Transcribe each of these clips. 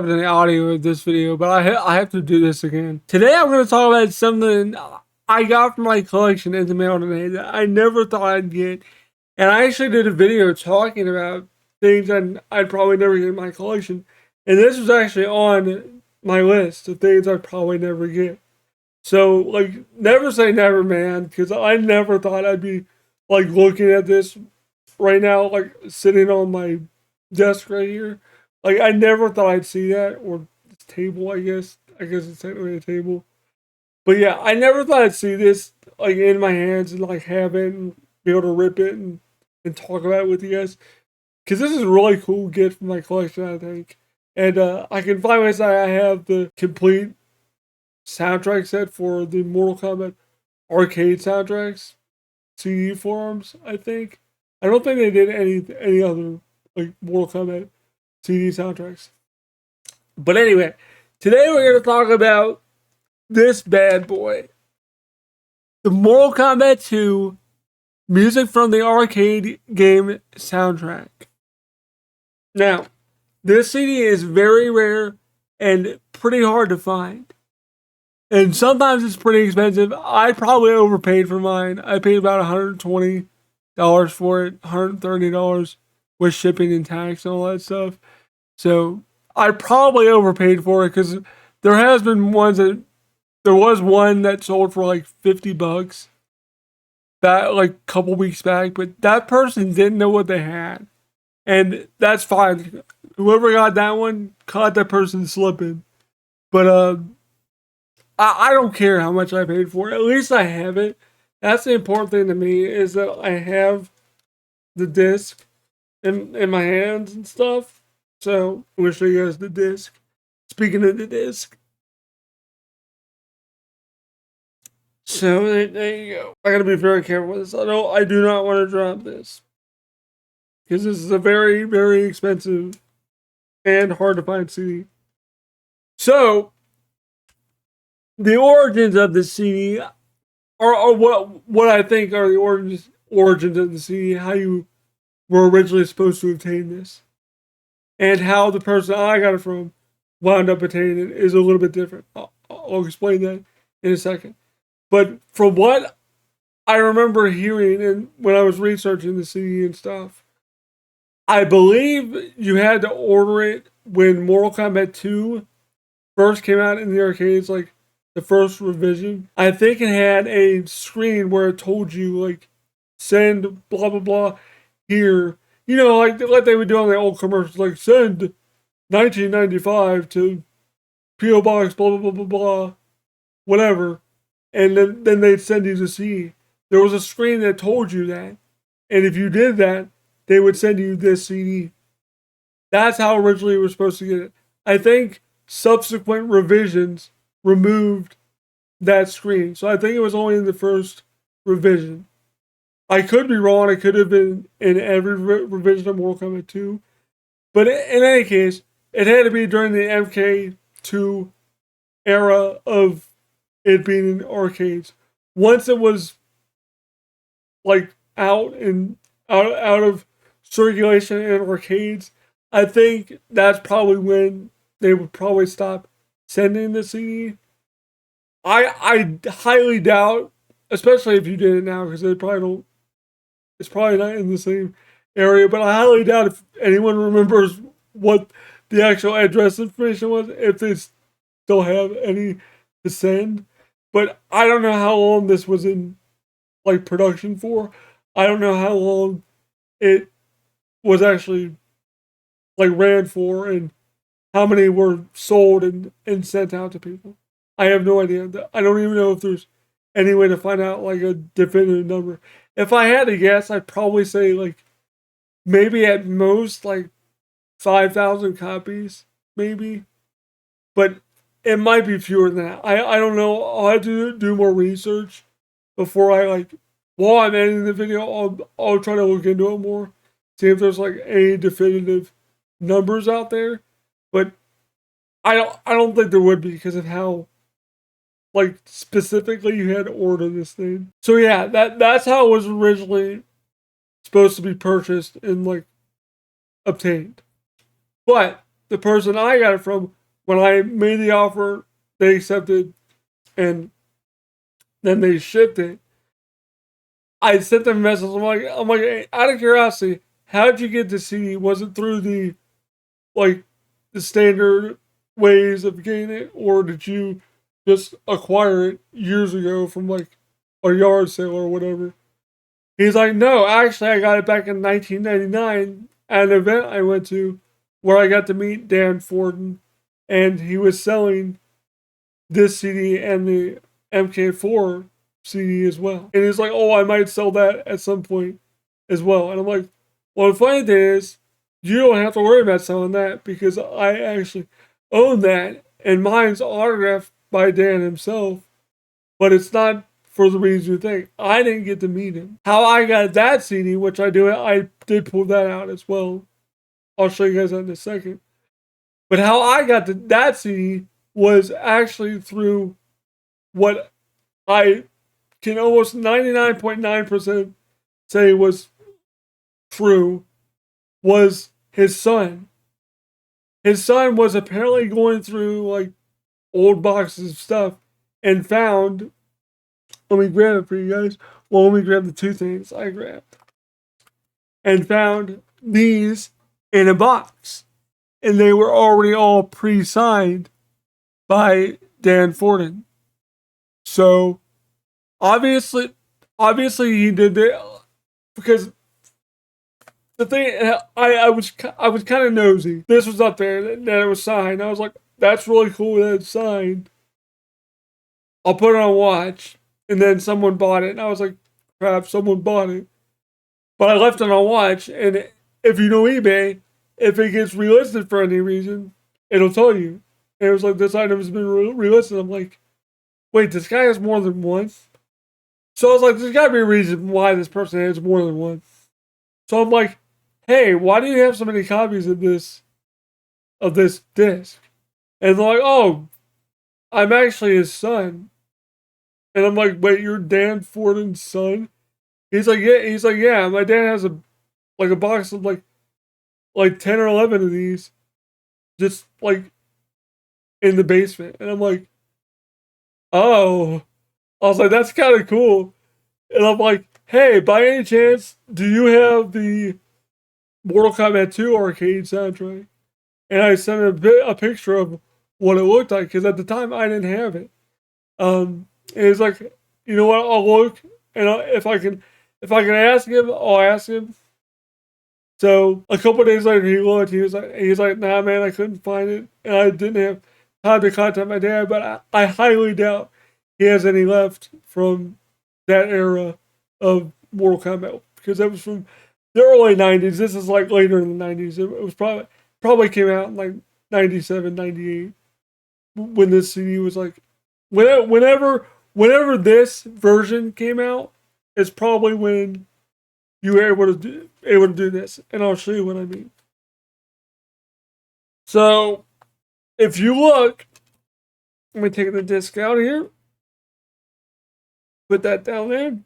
have any audio of this video, but I have to do this again. Today I'm going to talk about something I got from my collection in the mail today that I never thought I'd get. And I actually did a video talking about things I'd probably never get in my collection. And this was actually on my list of things I'd probably never get. So, like, never say never, man, because I never thought I'd be, like, looking at this right now, like, sitting on my desk right here. Like, I never thought I'd see that, or this table, I guess. I guess it's technically a table. But yeah, I never thought I'd see this, like, in my hands and, like, have it and be able to rip it and talk about it with you guys. Because this is a really cool gift from my collection, I think. And I can finally say I have the complete soundtrack set for the Mortal Kombat arcade soundtracks, CD forums, I think. I don't think they did any other, like, Mortal Kombat CD soundtracks. But anyway, today we're going to talk about this bad boy. The Mortal Kombat 2 music from the arcade game soundtrack. Now, this CD is very rare and pretty hard to find. And sometimes it's pretty expensive. I probably overpaid for mine. I paid about $120 for it, $130 with shipping and tax and all that stuff. So I probably overpaid for it because there has been ones that there was one that sold for like $50 that like a couple weeks back, but that person didn't know what they had. And that's fine. Whoever got that one caught that person slipping. But I don't care how much I paid for it. At least I have it. That's the important thing to me, is that I have the disc in my hands and stuff. So I'm going to show you guys the disc. Speaking of the disc. So there you go. I got to be very careful with this. I do not want to drop this. Because this is a very, very expensive and hard to find CD. So the origins of the CD are what I think are the origins of the CD, how you were originally supposed to obtain this. And how the person I got it from wound up obtaining it is a little bit different. I'll explain that in a second. But from what I remember hearing and when I was researching the CD and stuff, I believe you had to order it when Mortal Kombat 2 first came out in the arcades, like the first revision. I think it had a screen where it told you, like, send blah blah blah here. You know, like they would do on the old commercials, like send 1995 to P.O. Box blah blah blah blah blah, whatever. And then they'd send you the CD. There was a screen that told you that. And if you did that, they would send you this CD. That's how originally we were supposed to get it. I think subsequent revisions removed that screen. So I think it was only in the first revision. I could be wrong. It could have been in every revision of Mortal Kombat 2. But in any case, it had to be during the MK2 era of it being in arcades. Once it was like out of circulation in arcades, I think that's probably when they would probably stop sending the CD. I highly doubt, especially if you did it now, because they probably don't. It's probably not in the same area, but I highly doubt if anyone remembers what the actual address information was, if they still have any to send. But I don't know how long this was in, like, production for. I don't know how long it was actually, like, ran for, and how many were sold and sent out to people. I have no idea. I don't even know if there's any way to find out, like, a definitive number. If I had to guess, I'd probably say, like, maybe at most, like, 5,000 copies, maybe. But it might be fewer than that. I don't know. I'll have to do more research before I, like, while I'm editing the video, I'll try to look into it more. See if there's, like, any definitive numbers out there. But I don't think there would be, because of how, like, specifically you had to order this thing. So yeah, that's how it was originally supposed to be purchased and, like, obtained. But the person I got it from, when I made the offer, they accepted, and then they shipped it. I sent them a message. I'm like, hey, out of curiosity, how did you get the CD? Was it through the like the standard ways of getting it, or did you just acquire it years ago from like a yard sale or whatever? He's like, no, actually, I got it back in 1999 at an event I went to where I got to meet Dan Forden, and he was selling this CD and the MK4 CD as well. And he's like, oh, I might sell that at some point as well. And I'm like, well, the funny thing is, you don't have to worry about selling that because I actually own that, and mine's autographed by Dan himself, but it's not for the reason you think. I didn't get to meet him. How I got that CD, which I did pull that out as well. I'll show you guys that in a second. But how I got to that CD was actually through what I can almost 99.9% say was true, was his son. His son was apparently going through like old boxes of stuff and found, let me grab it for you guys. Well, let me grab the two things I grabbed. And found these in a box. And they were already all pre-signed by Dan Forden. So obviously he did it because the thing I was kind of nosy. This was up there that it was signed. I was like, that's really cool that it's signed. I'll put it on watch, and then someone bought it, and I was like, crap, someone bought it. But I left it on watch, and if you know eBay, if it gets relisted for any reason, it'll tell you. And it was like, this item has been relisted. I'm like, wait, this guy has more than one? So I was like, there's got to be a reason why this person has more than one. So I'm like, hey, why do you have so many copies of this disc? And they're like, oh, I'm actually his son. And I'm like, wait, you're Dan Forden's son? He's like, yeah. He's like, yeah. My dad has a box of like 10 or 11 of these, just like in the basement. And I'm like, oh. I was like, that's kind of cool. And I'm like, hey, by any chance, do you have the Mortal Kombat 2 arcade soundtrack? And I sent a picture of what it looked like because at the time I didn't have it. And he's like, you know what? I'll look, and if I can ask him, I'll ask him. So a couple of days later, he looked. He's like, nah, man, I couldn't find it, and I didn't have time to contact my dad. But I highly doubt he has any left from that era of Mortal Kombat because that was from the early 90s. This is like later in the 90s. It was probably came out in like 97, 98 when this CD was like, whenever this version came out, it's probably when you were able to do this, and I'll show you what I mean. So, if you look, let me take the disc out here, put that down there.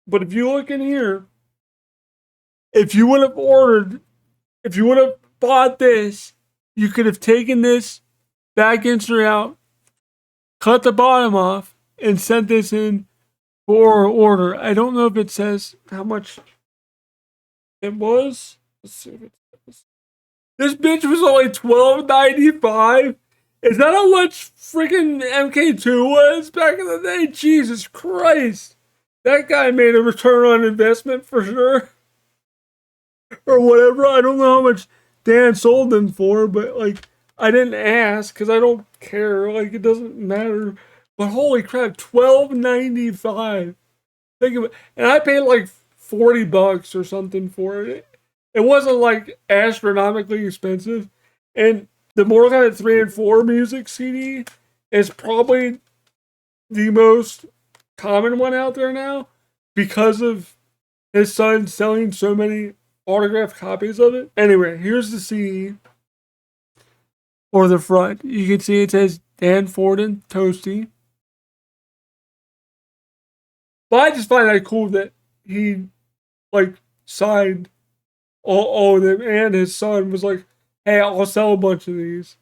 But if you look in here, if you would have bought this, you could have taken this back insert out, cut the bottom off, and sent this in for order. I don't know if it says how much it was. Let's see if it says. This bitch was only $12.95. Is that how much freaking MK2 was back in the day? Jesus Christ. That guy made a return on investment for sure. Or whatever. I don't know how much Dan sold them for, but like, I didn't ask because I don't care. Like, it doesn't matter. But holy crap, $12.95. Think of it. And I paid like $40 or something for it. It wasn't like astronomically expensive. And the Mortal Kombat 3 and 4 music CD is probably the most common one out there now because of his son selling so many autographed copies of it. Anyway, here's the CD or the front. You can see it says Dan Forden Toasty. But I just find that cool that he like signed all of them, and his son was like hey, I'll sell a bunch of these.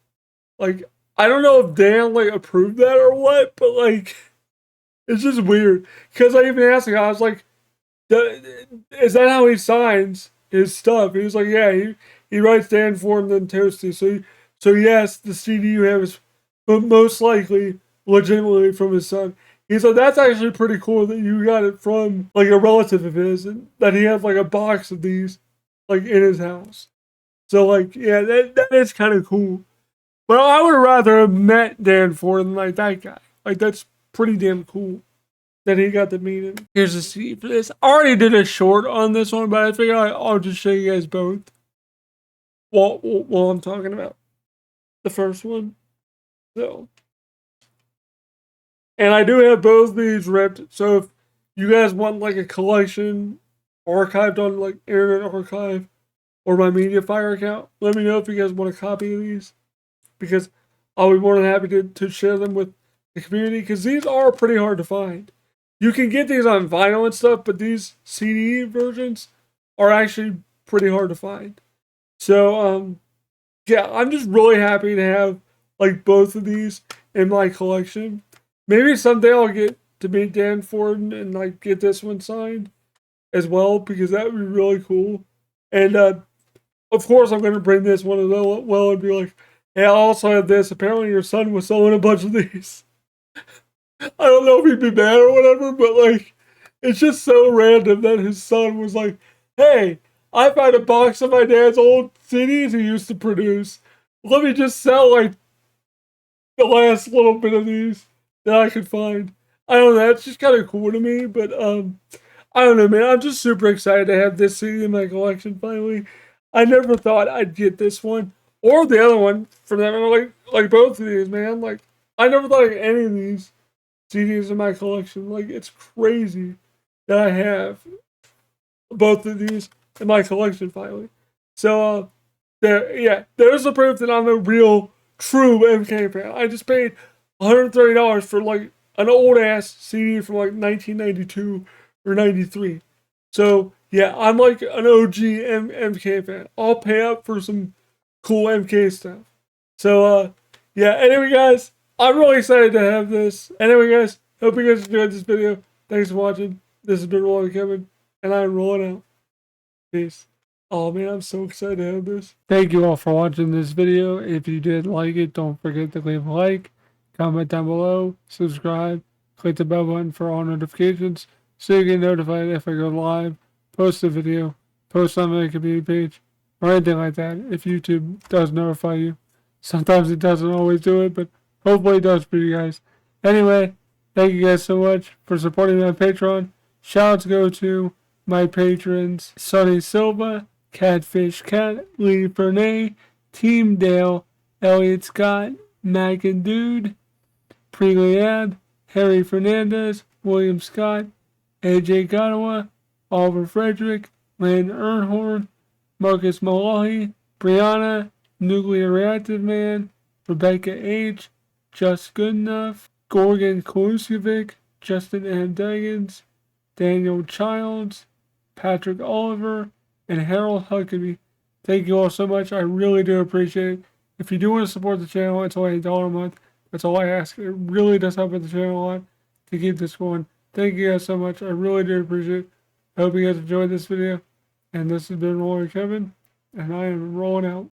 Like, I don't know if Dan like approved that or what, but like, it's just weird. Because I even asked him, I was like, is that how he signs his stuff? He was like, yeah, he writes Dan for him, then Toasty. So yes, the CD you have is most likely legitimately from his son. He's like, that's actually pretty cool that you got it from like a relative of his, and that he has like a box of these like in his house. So like, yeah, that is kind of cool. But I would rather have met Dan Ford than like that guy. Like that's pretty damn cool that he got to meet him. Here's a CD for this. I already did a short on this one, but I figured I'll just show you guys both while I'm talking about the first one. So, and I do have both these ripped. So if you guys want like a collection archived on like Internet Archive or my MediaFire account, let me know if you guys want a copy of these, because I'll be more than happy to share them with the community, because these are pretty hard to find. You can get these on vinyl and stuff, but these CD versions are actually pretty hard to find. So, yeah, I'm just really happy to have like both of these in my collection. Maybe someday I'll get to meet Dan Ford and like get this one signed as well, because that would be really cool. And of course, I'm going to bring this one as well and be like, hey, I also have this. Apparently, your son was selling a bunch of these. I don't know if he'd be mad or whatever, but like, it's just so random that his son was like, hey, I found a box of my dad's old CDs he used to produce. Let me just sell like the last little bit of these that I could find. I don't know, it's just kind of cool to me, but I don't know, man. I'm just super excited to have this CD in my collection finally. I never thought I'd get this one or the other one from them. Like both of these, man. Like I never thought I'd get any of these CDs in my collection. Like it's crazy that I have both of these in my collection finally. So there's the proof that I'm a real true MK fan. I just paid $130 for like an old ass CD from like 1992 or 93. So yeah, I'm like an OG MK fan. I'll pay up for some cool MK stuff. So yeah, anyway guys, I'm really excited to have this. Anyway guys, hope you guys enjoyed this video. Thanks for watching. This has been Rolling Kevin, and I'm rolling out. Peace. Oh man, I'm so excited to have this. Thank you all for watching this video. If you did like it, don't forget to leave a like, comment down below, subscribe, click the bell button for all notifications so you get notified if I go live, post a video, post on my community page, or anything like that if YouTube does notify you. Sometimes it doesn't always do it, but hopefully it does for you guys. Anyway, thank you guys so much for supporting me on Patreon. Shoutouts go to my patrons: Sonny Silva, Catfish Cat, Lee Fernay, Team Dale, Elliot Scott, Mac and Dude, Preliab, Harry Fernandez, William Scott, AJ Gottawa, Oliver Frederick, Lynn Ernhorn, Marcus Malahi, Brianna, Nuclear Reactive Man, Rebecca H., Just Good Enough, Gorgon Koluskovic, Justin M. Daggins, Daniel Childs, Patrick Oliver, and Harold Huckabee. Thank you all so much. I really do appreciate it. If you do want to support the channel, it's only $1 a month. That's all I ask. It really does help with the channel a lot to keep this going. Thank you guys so much. I really do appreciate it. I hope you guys enjoyed this video. And this has been Rolling Kevin, and I am rolling out.